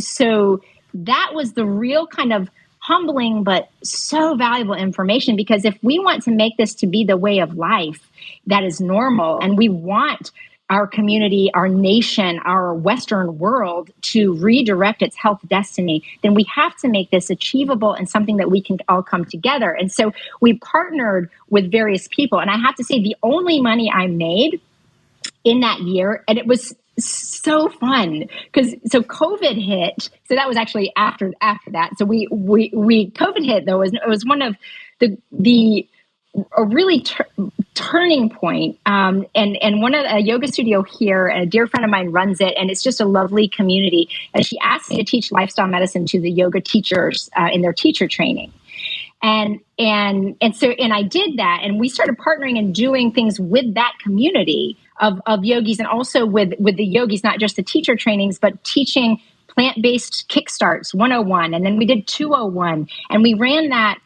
that was the real kind of humbling, but so valuable information, because if we want to make this to be the way of life that is normal, and we want our community, our nation, our Western world to redirect its health destiny, then we have to make this achievable and something that we can all come together. And so we partnered with various people. And I have to say, the only money I made in that year, and it was so fun because COVID hit. So that was actually after that. So we COVID hit though. It was one of a really turning point. And one of a yoga studio here, a dear friend of mine runs it, and it's just a lovely community. And she asked me to teach lifestyle medicine to the yoga teachers in their teacher training. And I did that, and we started partnering and doing things with that community of yogis, and also with the yogis, not just the teacher trainings, but teaching plant-based kickstarts 101, and then we did 201, and we ran that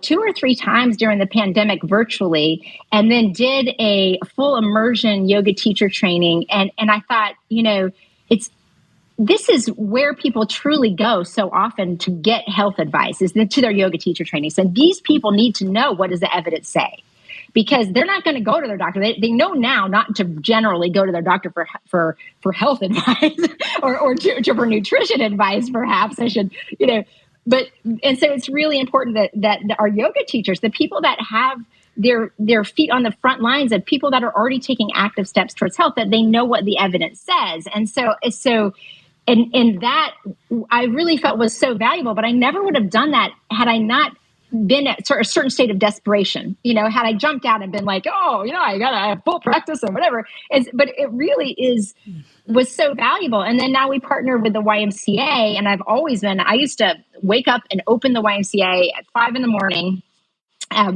2 or 3 times during the pandemic virtually, and then did a full immersion yoga teacher training. And I thought, this is where people truly go so often to get health advice, is to their yoga teacher trainings. And these people need to know, what does the evidence say? Because they're not going to go to their doctor. They know now not to generally go to their doctor for health advice or for nutrition advice, perhaps I should, and so it's really important that our yoga teachers, the people that have their feet on the front lines of people that are already taking active steps towards health, that they know what the evidence says. And so that I really felt was so valuable, but I never would have done that had I not been at a certain state of desperation. Had I jumped out and been like, I got to have full practice or whatever. But it really was so valuable. And then now we partner with the YMCA, and I used to wake up and open the YMCA at 5 a.m.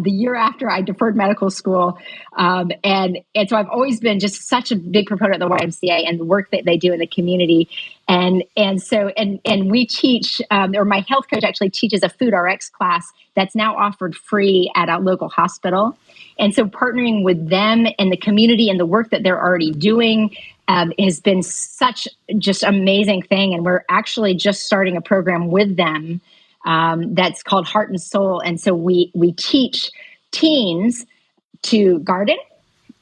The year after I deferred medical school. And so I've always been just such a big proponent of the YMCA and the work that they do in the community. And we teach, or my health coach actually teaches a food RX class that's now offered free at a local hospital. And so partnering with them and the community and the work that they're already doing has been such just amazing thing. And we're actually just starting a program with them that's called Heart and Soul. And so we teach teens to garden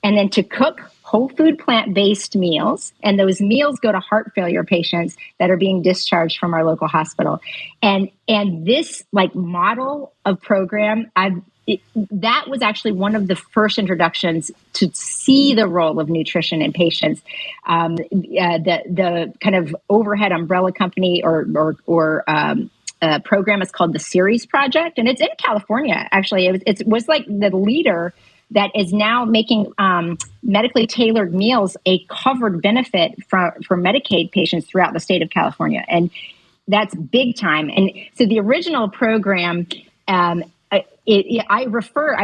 and then to cook whole food plant-based meals. And those meals go to heart failure patients that are being discharged from our local hospital. And this model of program, that was actually one of the first introductions to see the role of nutrition in patients. The kind of overhead umbrella company or program is called the Series Project, and it's in California. Actually, it was like the leader that is now making medically tailored meals a covered benefit for Medicaid patients throughout the state of California, and that's big time. And so the original program, I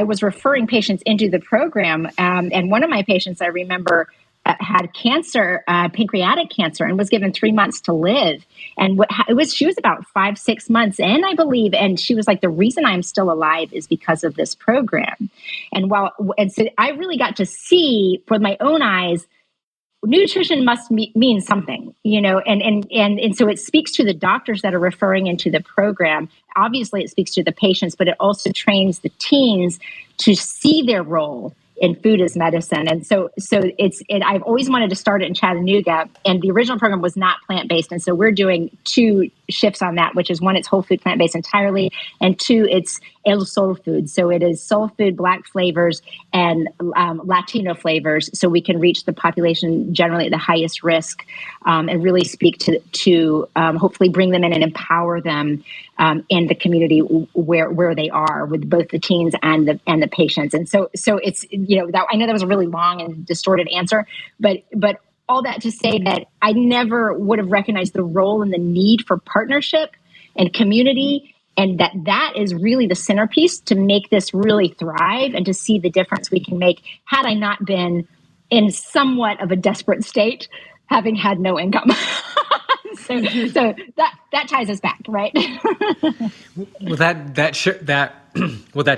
was referring patients into the program, and one of my patients I remember had cancer, pancreatic cancer, and was given 3 months to live. And she was about 5-6 months in, I believe. And she was like, the reason I'm still alive is because of this program. And so I really got to see with my own eyes, nutrition must mean something, and so it speaks to the doctors that are referring into the program. Obviously it speaks to the patients, but it also trains the teens to see their role and food is medicine. And so I've always wanted to start it in Chattanooga, and the original program was not plant-based. And so we're doing 2 shifts on that, which is 1, it's whole food plant-based entirely, and 2, it's El Soul Food. So it is soul food, Black flavors, and Latino flavors, so we can reach the population generally at the highest risk, and really speak to hopefully bring them in and empower them in the community where they are, with both the teens and the patients. And so it's, I know that was a really long and distorted answer, but all that to say that I never would have recognized the role and the need for partnership and community, and that is really the centerpiece to make this really thrive and to see the difference we can make, had I not been in somewhat of a desperate state, having had no income. So that ties us back, right? Well, that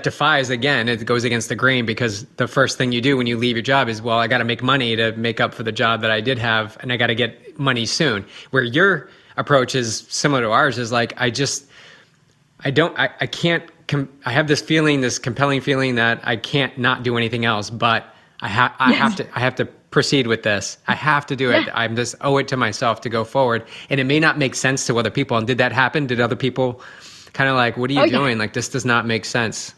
defies, again, it goes against the grain, because the first thing you do when you leave your job is, well, I got to make money to make up for the job that I did have, and I got to get money soon. Where your approach is similar to ours, is like, I have this feeling, this compelling feeling that I can't not do anything else, but I have to proceed with this. I have to do it. I just owe it to myself to go forward. And it may not make sense to other people. And did that happen? Did other people kind of like, what are you doing? Like, this does not make sense.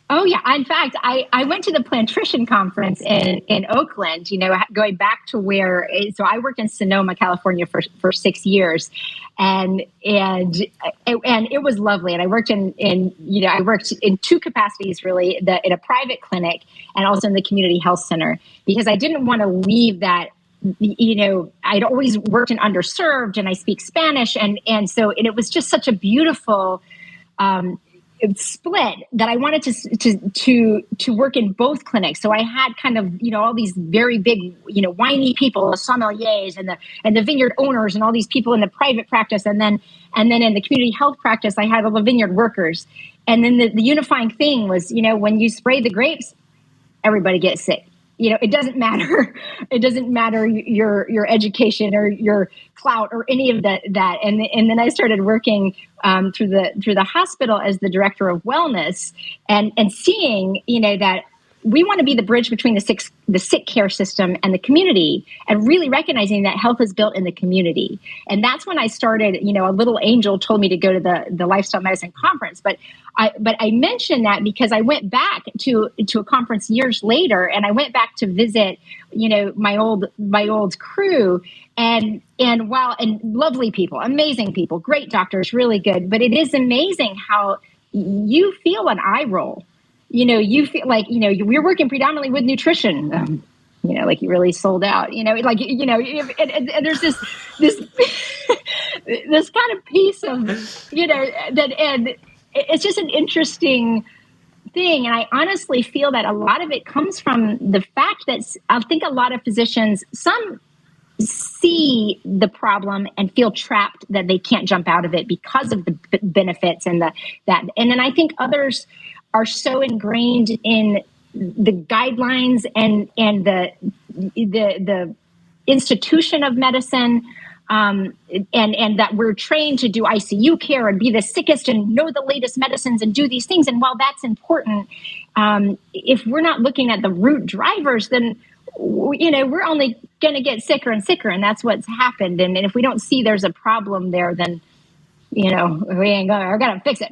Oh, yeah. In fact, I went to the Plantrition conference in Oakland, going back to so I worked in Sonoma, California for 6 years. And it was lovely. And I worked I worked in 2 capacities, really, in a private clinic and also in the community health center, because I didn't want to leave that. I'd always worked in underserved, and I speak Spanish. And it was just such a beautiful, split that I wanted to work in both clinics. So I had kind of, all these very big, whiny people, the sommeliers and the vineyard owners and all these people in the private practice. And then in the community health practice, I had all the vineyard workers. And then the unifying thing was, when you spray the grapes, everybody gets sick. It doesn't matter. It doesn't matter your education or your clout or any of that. And then I started working through the hospital as the director of wellness, and seeing that we want to be the bridge between the sick care system and the community, and really recognizing that health is built in the community. And that's when I started. A little angel told me to go to the lifestyle medicine conference, but I mentioned that because I went back to a conference years later, and I went back to visit, my old crew, and lovely people, amazing people, great doctors, really good. But it is amazing how you feel an eye roll. You feel like, we're working predominantly with nutrition, like you really sold out, and there's this this kind of piece of, that, and it's just an interesting thing. And I honestly feel that a lot of it comes from the fact that I think a lot of physicians, some see the problem and feel trapped that they can't jump out of it because of the benefits and that. And then I think others are so ingrained in the guidelines and the institution of medicine, and that we're trained to do ICU care and be the sickest and know the latest medicines and do these things. And while that's important, if we're not looking at the root drivers, then we're only going to get sicker and sicker, and that's what's happened. And if we don't see there's a problem there, then we ain't gonna, got to fix it.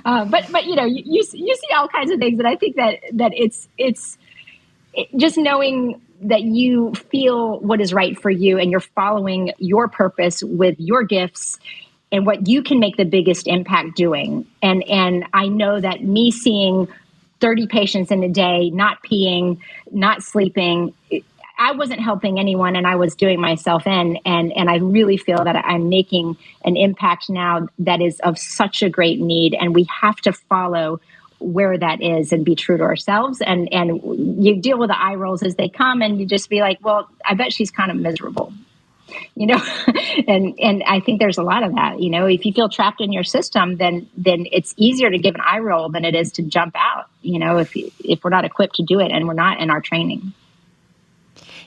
But you see all kinds of things, and I think that it's just knowing that you feel what is right for you, and you're following your purpose with your gifts and what you can make the biggest impact doing. And I know that me seeing 30 patients in a day, not peeing, not sleeping, I wasn't helping anyone, and I was doing myself in. And I really feel that I'm making an impact now that is of such a great need. And we have to follow where that is and be true to ourselves. And you deal with the eye rolls as they come, and you just be like, well, I bet she's kind of miserable, and I think there's a lot of that. If you feel trapped in your system, then it's easier to give an eye roll than it is to jump out, if we're not equipped to do it and we're not in our training.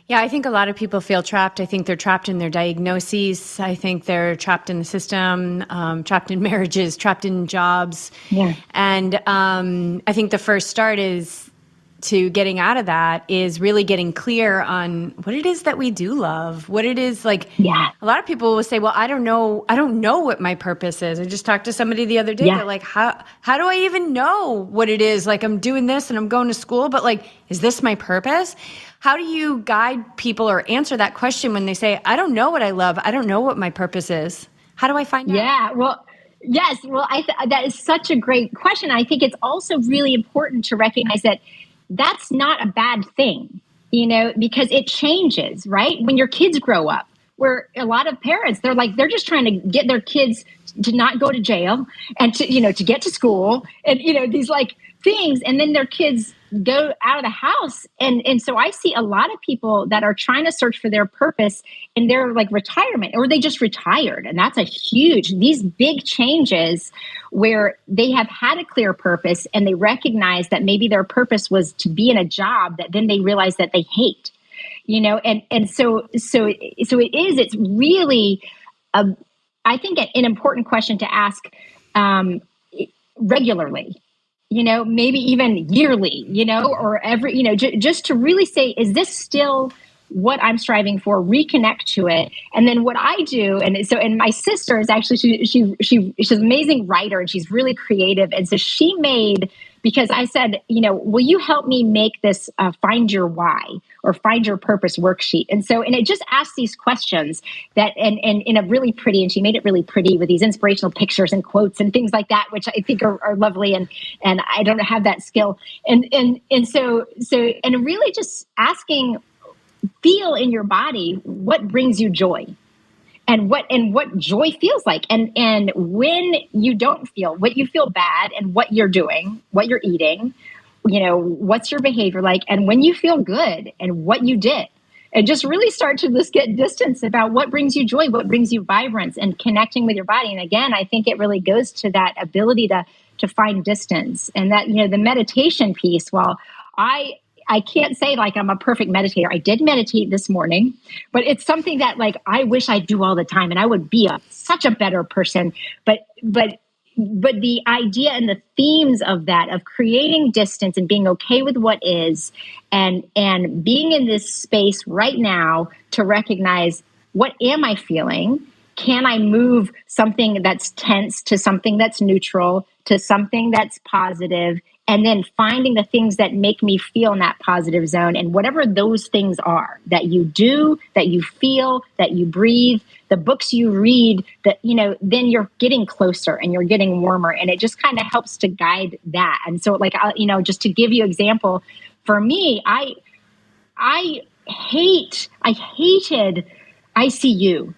Yeah, I think a lot of people feel trapped. I think they're trapped in their diagnoses. I think they're trapped in the system, trapped in marriages, trapped in jobs. Yeah. And I think the first start is to getting out of that is really getting clear on what it is that we do love, what it is like. Yeah. A lot of people will say, well, I don't know what my purpose is. I just talked to somebody the other day. Yeah. They're like, how do I even know what it is? Like, I'm doing this and I'm going to school, but like, is this my purpose? How do you guide people or answer that question when they say, I don't know what I love. I don't know what my purpose is. How do I find out? Yeah, well, yes. Well, that is such a great question. I think it's also really important to recognize that that's not a bad thing, because it changes, right? When your kids grow up, where a lot of parents, they're just trying to get their kids to not go to jail and to get to school and, these like things. And then their kids go out of the house. And so I see a lot of people that are trying to search for their purpose in their like retirement, or they just retired. And that's these big changes where they have had a clear purpose and they recognize that maybe their purpose was to be in a job that then they realize that they hate, and so it's really, I think an important question to ask regularly. Maybe even yearly, or every, just to really say, is this still what I'm striving for? Reconnect to it. And then what I do, and my sister is actually, she's an amazing writer and she's really creative. And so she made, because I said, will you help me make this find your why or find your purpose worksheet? And it just asks these questions that, and in a really pretty, and she made it really pretty with these inspirational pictures and quotes and things like that, which I think are lovely. And I don't have that skill. And so really just asking, feel in your body what brings you joy. And what joy feels like, and when you don't feel, what you feel bad, and what you're doing, what you're eating, what's your behavior like, and when you feel good, and what you did, and just really start to just get distance about what brings you joy, what brings you vibrance, and connecting with your body. And again, I think it really goes to that ability to find distance, and that the meditation piece. While I can't say like I'm a perfect meditator. I did meditate this morning, but it's something that like I wish I do all the time, and I would be such a better person. But the idea and the themes of that, of creating distance and being okay with what is, and being in this space right now to recognize, what am I feeling? Can I move something that's tense to something that's neutral, to something that's positive? And then finding the things that make me feel in that positive zone, and whatever those things are that you do, that you feel, that you breathe, the books you read, that, then you're getting closer and you're getting warmer, and it just kind of helps to guide that. And so like, just to give you example, for me, I hated ICU.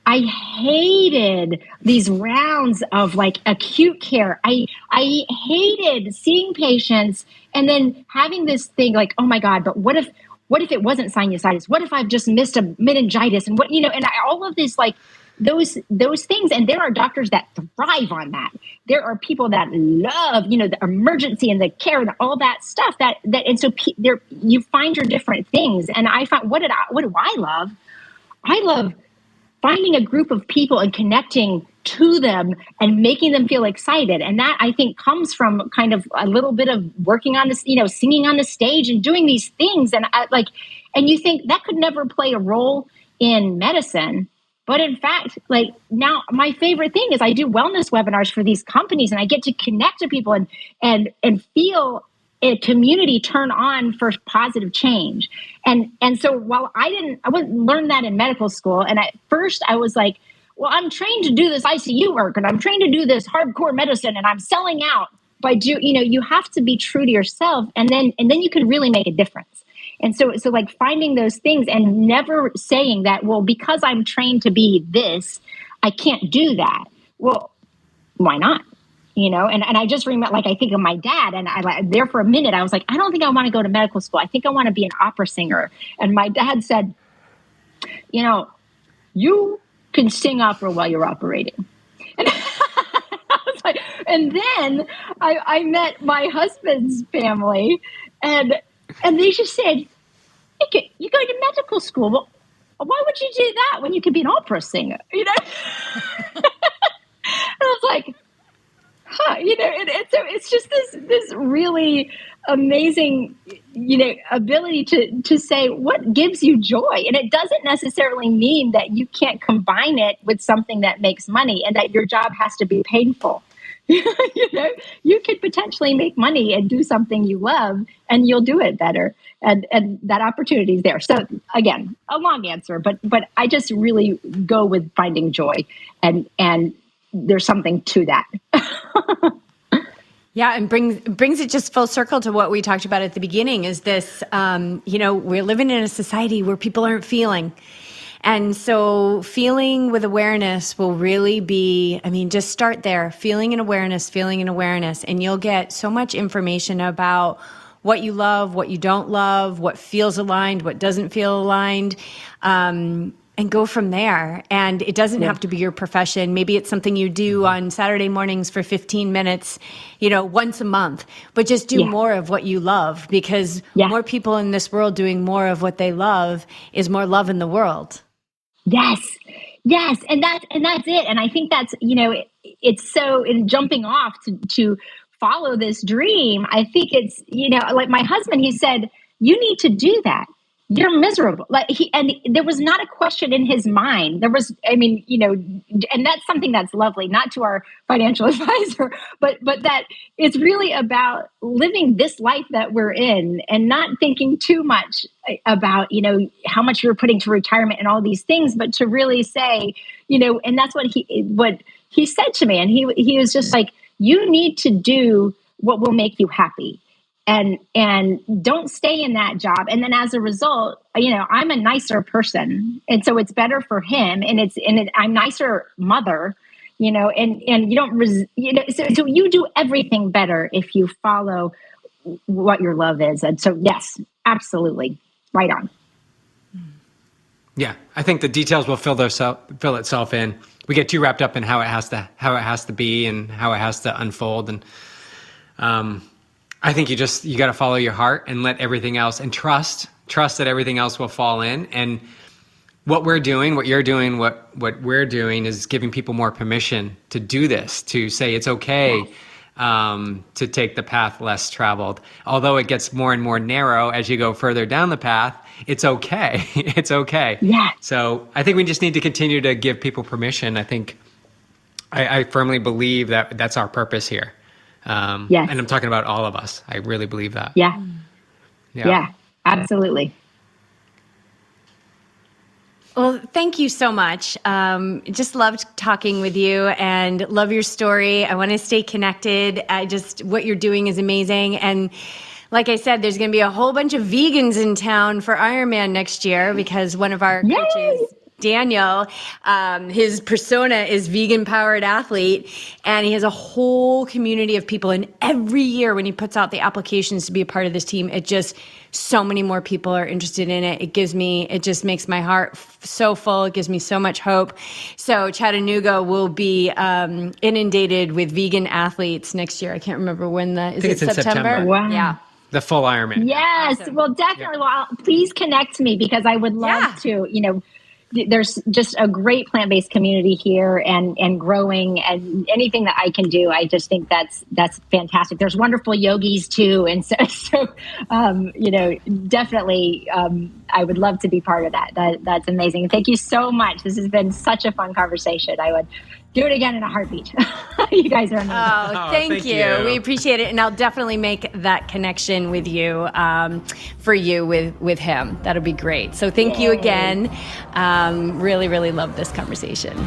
I hated these rounds of like acute care. I hated seeing patients and then having this thing like, oh my God, but what if it wasn't sinusitis? What if I've just missed a meningitis? And all of this, like those things. And there are doctors that thrive on that. There are people that love, the emergency and the care and all that stuff and so there you find your different things. And I found, what do I love? I love finding a group of people and connecting to them and making them feel excited. And that, I think, comes from kind of a little bit of working on this, singing on the stage and doing these things. And and you think that could never play a role in medicine. But in fact, like now my favorite thing is I do wellness webinars for these companies, and I get to connect to people and feel a community turn on for positive change. And so while I wouldn't learn that in medical school. And at first I was like, well, I'm trained to do this ICU work, and I'm trained to do this hardcore medicine, and I'm selling out you have to be true to yourself. And then you can really make a difference. And so like finding those things and never saying that, well, because I'm trained to be this, I can't do that. Well, why not? And I just remember, like, I think of my dad, and there for a minute, I was like, I don't think I want to go to medical school. I think I want to be an opera singer. And my dad said, you can sing opera while you're operating. And I was like, and then I met my husband's family, and they just said, you're going to medical school. Well, why would you do that when you could be an opera singer? And I was like, It's just this really amazing, ability to say what gives you joy. And it doesn't necessarily mean that you can't combine it with something that makes money and that your job has to be painful. You could potentially make money and do something you love, and you'll do it better. And that opportunity is there. So again, a long answer, but I just really go with finding joy, and there's something to that. Yeah, and brings it just full circle to what we talked about at the beginning is this, we're living in a society where people aren't feeling. And so feeling with awareness will really be, just start there, feeling and awareness, and you'll get so much information about what you love, what you don't love, what feels aligned, what doesn't feel aligned, and go from there. And it doesn't have to be your profession. Maybe it's something you do on Saturday mornings for 15 minutes, once a month, but just do more of what you love, because more people in this world doing more of what they love is more love in the world. Yes. And that's it. And I think that's, it's so in jumping off to follow this dream. I think it's, like my husband, he said, you need to do that. You're miserable. And there was not a question in his mind. There was, and that's something that's lovely, not to our financial advisor, but that it's really about living this life that we're in and not thinking too much about, how much you're putting to retirement and all these things, but to really say, and that's what he said to me. And he was just like, you need to do what will make you happy. And don't stay in that job. And then as a result, I'm a nicer person. And so it's better for him. And I'm nicer mother, and you don't, so you do everything better if you follow what your love is. And so, yes, absolutely. Right on. Yeah. I think the details will fill itself in. We get too wrapped up in how it has to be and how it has to unfold. And, I think you got to follow your heart and let everything else, and trust that everything else will fall in. And what you're doing, what we're doing is giving people more permission to do this, to say it's okay to take the path less traveled. Although it gets more and more narrow as you go further down the path, it's okay. It's okay. Yeah. So I think we just need to continue to give people permission. I think I firmly believe that that's our purpose here. Yes. And I'm talking about all of us. I really believe that. Yeah, absolutely. Well, thank you so much. Just loved talking with you and love your story. I want to stay connected. What you're doing is amazing. And like I said, there's going to be a whole bunch of vegans in town for Ironman next year, because one of our coaches, Daniel, his persona is vegan powered athlete, and he has a whole community of people. And every year when he puts out the applications to be a part of this team, so many more people are interested in it. It just makes my heart so full. It gives me so much hope. So Chattanooga will be inundated with vegan athletes next year. I can't remember when I think it's in September. Wow. Yeah. The full Ironman. Yes. Awesome. Well, definitely. Well, please connect me, because I would love to, there's just a great plant-based community here and growing, and anything that I can do, I just think that's fantastic. There's wonderful yogis too. And so definitely, I would love to be part of that. That's amazing. Thank you so much. This has been such a fun conversation. I would do it again in a heartbeat. You guys are amazing. Oh, thank you. We appreciate it. And I'll definitely make that connection with you, for you with him. That'll be great. So thank you again. Really, really love this conversation.